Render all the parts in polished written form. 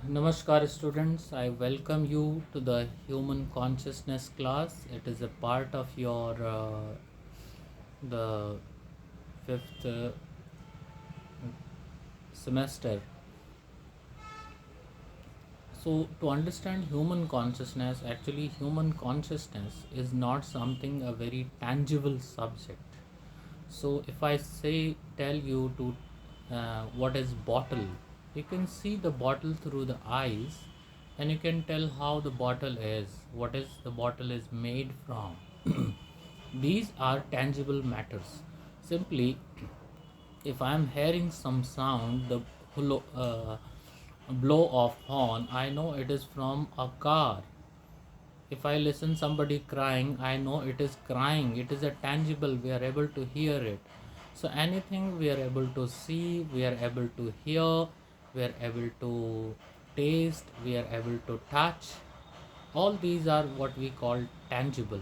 Namaskar students, I welcome you to the human consciousness class. It is a part of your the fifth semester. So to understand human consciousness, actually human consciousness is not something a very tangible subject. So if I say tell you to what is bottle, you can see the bottle through the eyes, and you can tell how the bottle is, what is the bottle is made from. These are tangible matters. Simply, if I am hearing some sound, the blow of horn, I know it is from a car. If I listen somebody crying, I know it is crying. It is a tangible, we are able to hear it. So anything we are able to see, we are able to hear, we are able to taste, we are able to touch, all these are what we call tangible.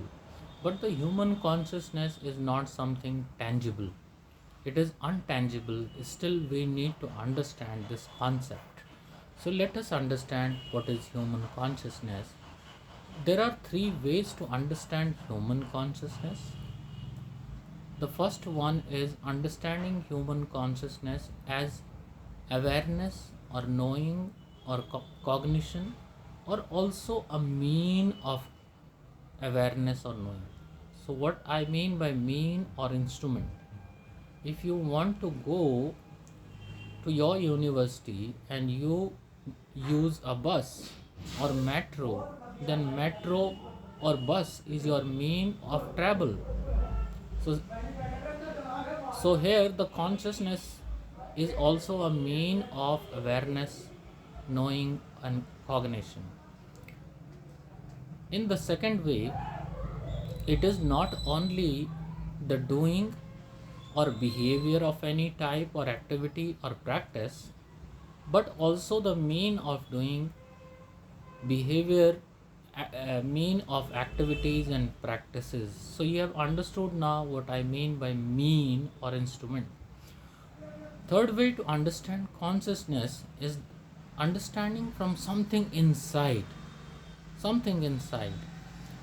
But the human consciousness is not something tangible, it is untangible. Still we need to understand this concept. So let us understand what is human consciousness. There are three ways to understand human consciousness. The first one is understanding human consciousness as awareness or knowing or cognition, or also a mean of awareness or knowing. So, what I mean by mean or instrument, if you want to go to your university and you use a bus or metro, then metro or bus is your mean of travel. So here the consciousness is also a mean of awareness, knowing, and cognition. In the second way, it is not only the doing or behavior of any type or activity or practice, but also the mean of doing behavior, mean of activities and practices. So you have understood now what I mean by mean or instrument. Third way to understand consciousness is understanding from something inside. Something inside.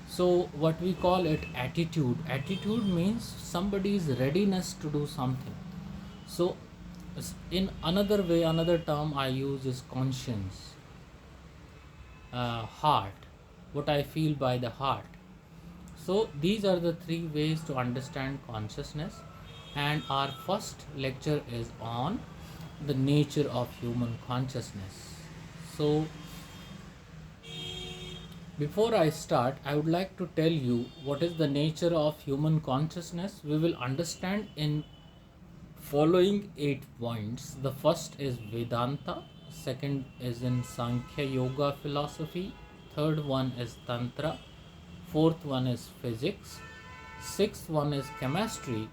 So what we call it attitude. Attitude means somebody's readiness to do something. So in another way, another term I use is conscience, heart, what I feel by the heart. So these are the three ways to understand consciousness, and our first lecture is on the nature of human consciousness. So before I start, I would like to tell you what is the nature of human consciousness. We will understand in following 8 points. The first is Vedanta, second is in Sankhya Yoga philosophy, third one is Tantra, fourth one is physics, sixth one is chemistry,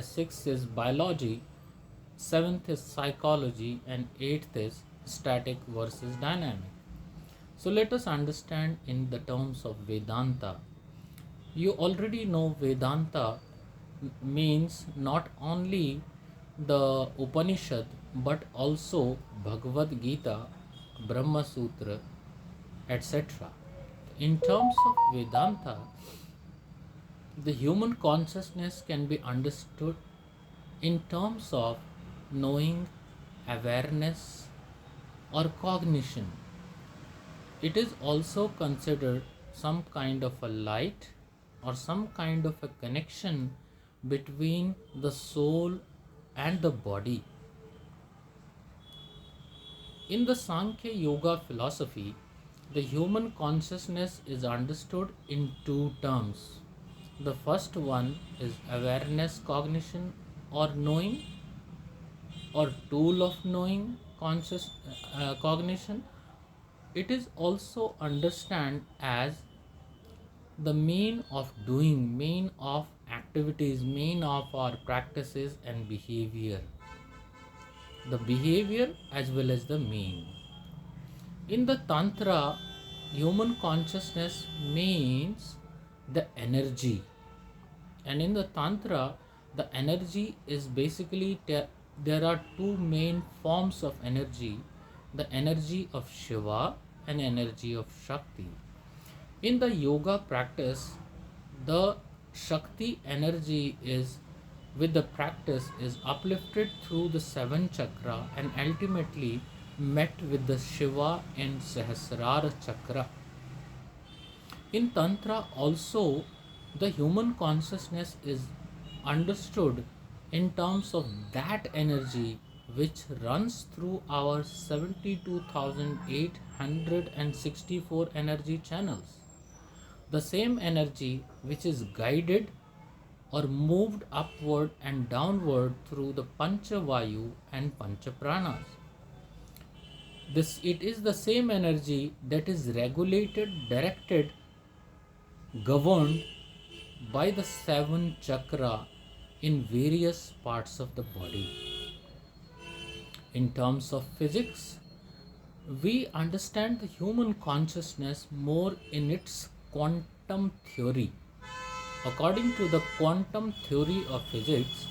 sixth is biology, seventh is psychology, and eighth is static versus dynamic. So let us understand in the terms of Vedanta. You already know Vedanta means not only the Upanishad but also Bhagavad Gita, Brahma Sutra, etc. In terms of Vedanta, the human consciousness can be understood in terms of knowing, awareness, or cognition. It is also considered some kind of a light or some kind of a connection between the soul and the body. In the Sankhya Yoga philosophy, the human consciousness is understood in two terms. The first one is awareness, cognition, or knowing, or tool of knowing, cognition. It is also understand as the mean of doing, mean of activities, mean of our practices and behavior. The behavior as well as the mean. In the Tantra, human consciousness means the energy. And in the Tantra, the energy is basically there are two main forms of energy. the energy of Shiva and energy of Shakti. In the yoga practice, the Shakti energy is with the practice is uplifted through the seven chakra and ultimately met with the Shiva and Sahasrara chakra. In Tantra also, the human consciousness is understood in terms of that energy which runs through our 72,864 energy channels. The same energy which is guided or moved upward and downward through the Pancha Vayu and Pancha Pranas. This it is the same energy that is regulated, directed, governed by the seven chakra in various parts of the body. In terms of physics, we understand the human consciousness more in its quantum theory. According to the quantum theory of physics,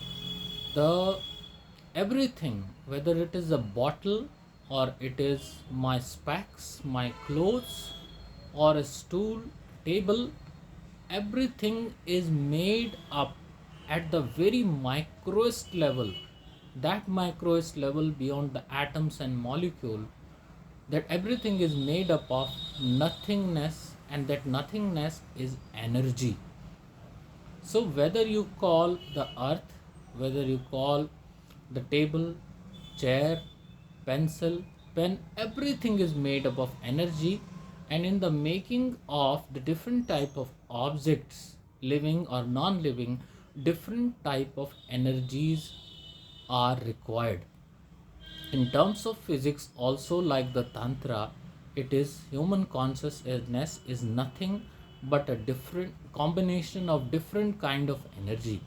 the everything, whether it is a bottle or it is my specs, my clothes, or a stool, table, everything is made up at the very microest level, that microest level beyond the atoms and molecule, that everything is made up of nothingness, and that nothingness is energy. So whether you call the earth, whether you call the table, chair, pencil, pen, everything is made up of energy. And in the making of the different type of objects, living or non-living, different type of energies are required. In terms of physics also, like the Tantra, it is human consciousness is nothing but a different combination of different kind of energy.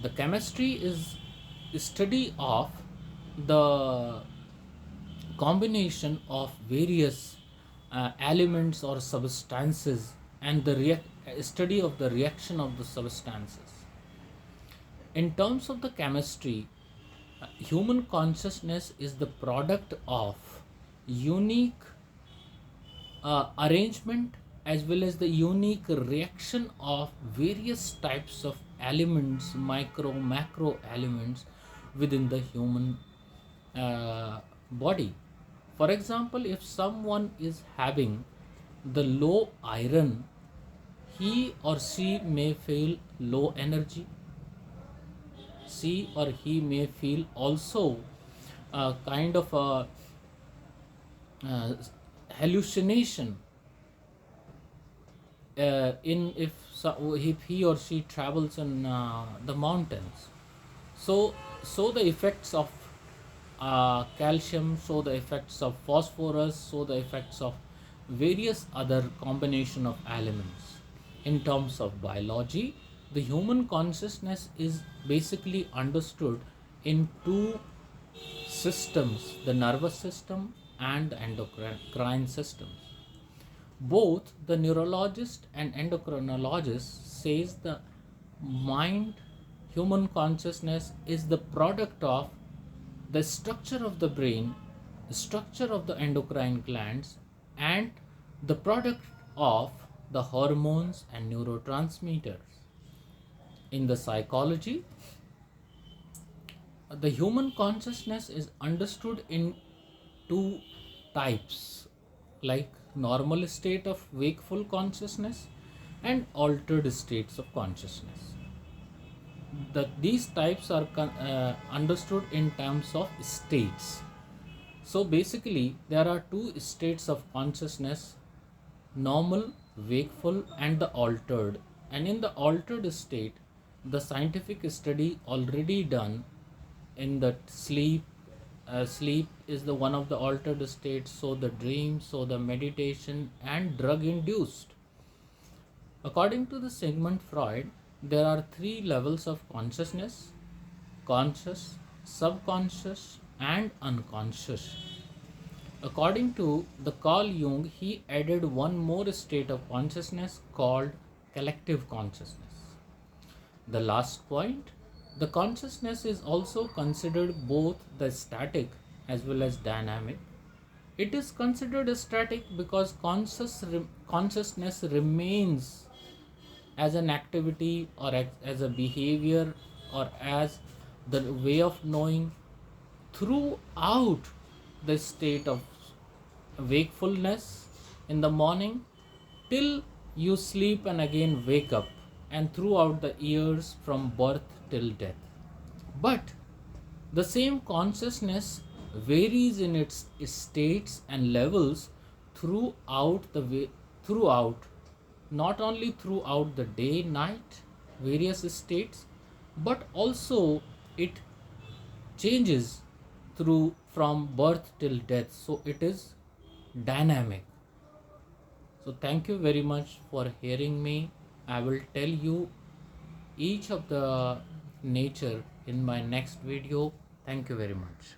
The chemistry is study of the combination of various elements or substances, and the study of the reaction of the substances. In terms of the chemistry, human consciousness is the product of unique arrangement as well as the unique reaction of various types of elements, micro, macro elements within the human body. For example, if someone is having the low iron, he or she may feel low energy. She or he may feel also a kind of a uh, hallucination in if he or she travels in the mountains. So the effects of calcium, so the effects of phosphorus, so the effects of various other combination of elements. In terms of biology, the human consciousness is basically understood in two systems, the nervous system and the endocrine systems. Both the neurologist and endocrinologist says the mind, human consciousness is the product of the structure of the brain, the structure of the endocrine glands, and the product of the hormones and neurotransmitters. In the psychology, the human consciousness is understood in two types, like normal state of wakeful consciousness and altered states of consciousness. These types are understood in terms of states. So basically, there are two states of consciousness: normal, wakeful, and the altered. And in the altered state, the scientific study already done in the sleep. Sleep is the one of the altered states, so the dream, so the meditation, and drug induced. According to the Sigmund Freud, there are three levels of consciousness: conscious, subconscious, and unconscious. According to the Carl Jung, he added one more state of consciousness called collective consciousness. The last point, the consciousness is also considered both the static as well as dynamic. It is considered static because consciousness remains as an activity or as a behavior or as the way of knowing throughout the state of wakefulness in the morning till you sleep and again wake up, and throughout the years from birth till death. But the same consciousness varies in its states and levels throughout, not only throughout the day, night, various states, but also it changes through from birth till death. So it is dynamic. So thank you very much for hearing me. I will tell you each of the nature in my next video. Thank you very much.